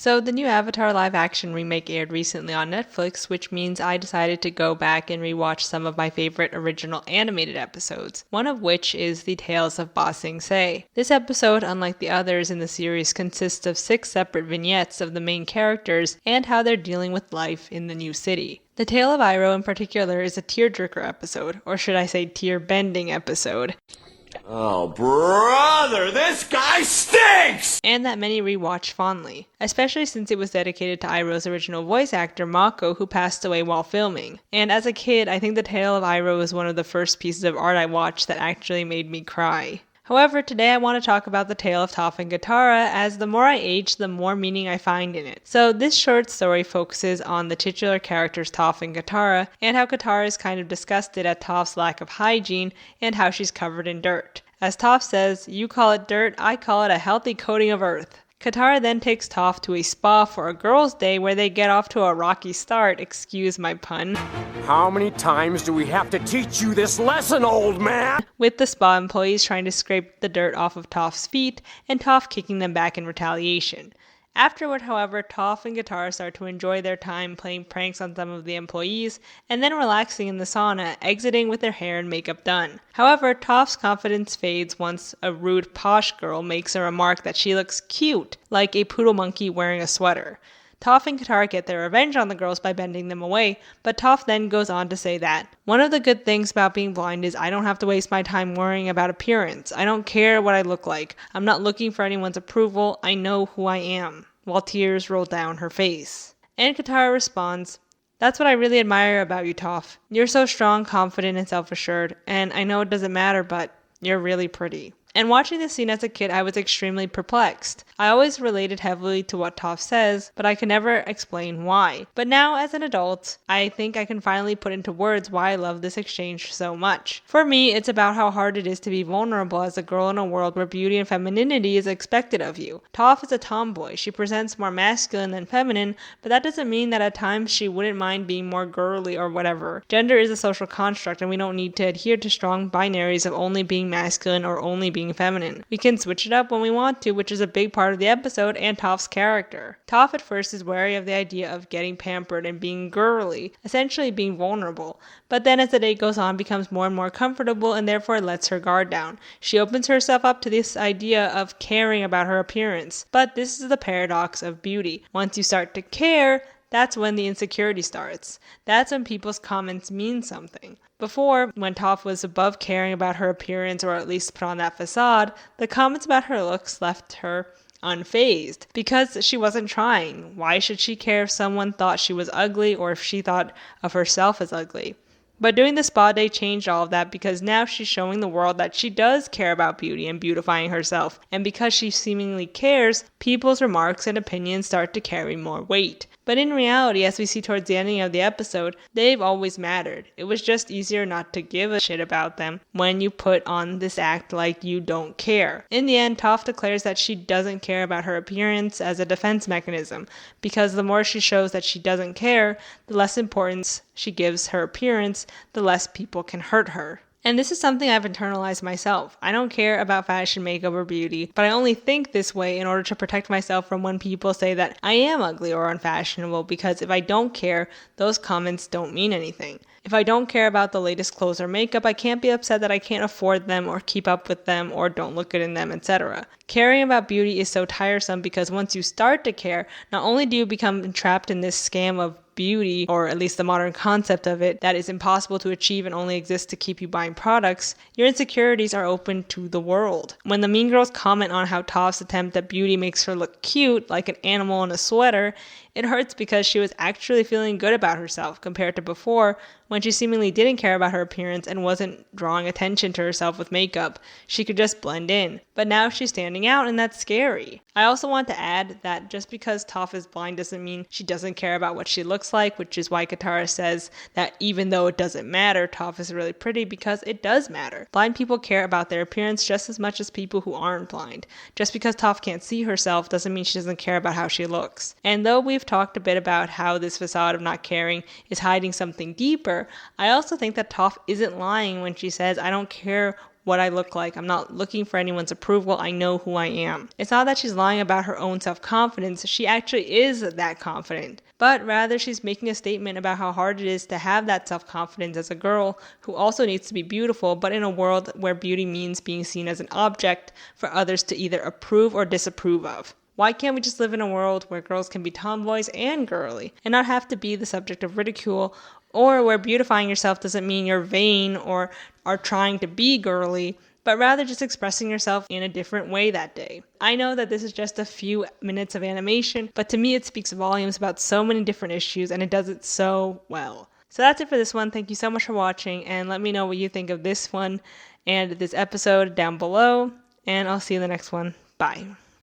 So the new Avatar live action remake aired recently on Netflix, which means I decided to go back and rewatch some of my favorite original animated episodes, one of which is The Tales of Ba Sing Se. This episode, unlike the others in the series, consists of 6 separate vignettes of the main characters and how they're dealing with life in the new city. The Tale of Iroh in particular is a tearjerker episode, or should I say tear-bending episode. Oh, brother, this guy stinks! And that many rewatch fondly, especially since it was dedicated to Iroh's original voice actor Mako, who passed away while filming. And as a kid, I think The Tale of Iroh was one of the first pieces of art I watched that actually made me cry. However, today I want to talk about the tale of Toph and Katara, as the more I age, the more meaning I find in it. So this short story focuses on the titular characters Toph and Katara, and how Katara is kind of disgusted at Toph's lack of hygiene, and how she's covered in dirt. As Toph says, "You call it dirt, I call it a healthy coating of earth." Katara then takes Toph to a spa for a girls' day where they get off to a rocky start, excuse my pun. How many times do we have to teach you this lesson, old man? With the spa employees trying to scrape the dirt off of Toph's feet, and Toph kicking them back in retaliation. Afterward, however, Toph and Katara start to enjoy their time playing pranks on some of the employees, and then relaxing in the sauna, exiting with their hair and makeup done. However, Toph's confidence fades once a rude posh girl makes a remark that she looks cute, like a poodle monkey wearing a sweater. Toph and Katara get their revenge on the girls by bending them away, but Toph then goes on to say that, "One of the good things about being blind is I don't have to waste my time worrying about appearance. I don't care what I look like. I'm not looking for anyone's approval. I know who I am," while tears roll down her face. And Katara responds, "That's what I really admire about you, Toph. You're so strong, confident, and self-assured, and I know it doesn't matter, but you're really pretty." And watching this scene as a kid, I was extremely perplexed. I always related heavily to what Toph says, but I could never explain why. But now, as an adult, I think I can finally put into words why I love this exchange so much. For me, it's about how hard it is to be vulnerable as a girl in a world where beauty and femininity is expected of you. Toph is a tomboy. She presents more masculine than feminine, but that doesn't mean that at times she wouldn't mind being more girly or whatever. Gender is a social construct, and we don't need to adhere to strong binaries of only being masculine or only being feminine. We can switch it up when we want to, which is a big part of the episode and Toph's character. Toph at first is wary of the idea of getting pampered and being girly, essentially being vulnerable, but then as the day goes on becomes more and more comfortable and therefore lets her guard down. She opens herself up to this idea of caring about her appearance, but this is the paradox of beauty. Once you start to care, that's when the insecurity starts. That's when people's comments mean something. Before, when Toph was above caring about her appearance, or at least put on that facade, the comments about her looks left her unfazed, because she wasn't trying. Why should she care if someone thought she was ugly, or if she thought of herself as ugly? But doing the spa day changed all of that, because now she's showing the world that she does care about beauty and beautifying herself. And because she seemingly cares, people's remarks and opinions start to carry more weight. But in reality, as we see towards the ending of the episode, they've always mattered. It was just easier not to give a shit about them when you put on this act like you don't care. In the end, Toph declares that she doesn't care about her appearance as a defense mechanism, because the more she shows that she doesn't care, the less importance she gives her appearance, the less people can hurt her. And this is something I've internalized myself. I don't care about fashion, makeup, or beauty, but I only think this way in order to protect myself from when people say that I am ugly or unfashionable, because if I don't care, those comments don't mean anything. If I don't care about the latest clothes or makeup, I can't be upset that I can't afford them or keep up with them or don't look good in them, etc. Caring about beauty is so tiresome, because once you start to care, not only do you become entrapped in this scam of beauty, or at least the modern concept of it, that is impossible to achieve and only exists to keep you buying products, your insecurities are open to the world. When the mean girls comment on how Toph's attempt at beauty makes her look cute, like an animal in a sweater, it hurts, because she was actually feeling good about herself compared to before, when she seemingly didn't care about her appearance and wasn't drawing attention to herself with makeup. She could just blend in. But now she's standing out, and that's scary. I also want to add that just because Toph is blind doesn't mean she doesn't care about what she looks like, which is why Katara says that even though it doesn't matter, Toph is really pretty, because it does matter. Blind people care about their appearance just as much as people who aren't blind. Just because Toph can't see herself doesn't mean she doesn't care about how she looks. And though we've talked a bit about how this facade of not caring is hiding something deeper, I also think that Toph isn't lying when she says, "I don't care what I look like. I'm not looking for anyone's approval. I know who I am. It's not that she's lying about her own self-confidence. She actually is that confident. But rather she's making a statement about how hard it is to have that self-confidence as a girl who also needs to be beautiful, but in a world where beauty means being seen as an object for others to either approve or disapprove of. Why can't we just live in a world where girls can be tomboys and girly and not have to be the subject of ridicule, or where beautifying yourself doesn't mean you're vain or are trying to be girly, but rather just expressing yourself in a different way that day? I know that this is just a few minutes of animation, but to me it speaks volumes about so many different issues, and it does it so well. So that's it for this one. Thank you so much for watching, and let me know what you think of this one and this episode down below, and I'll see you in the next one. Bye.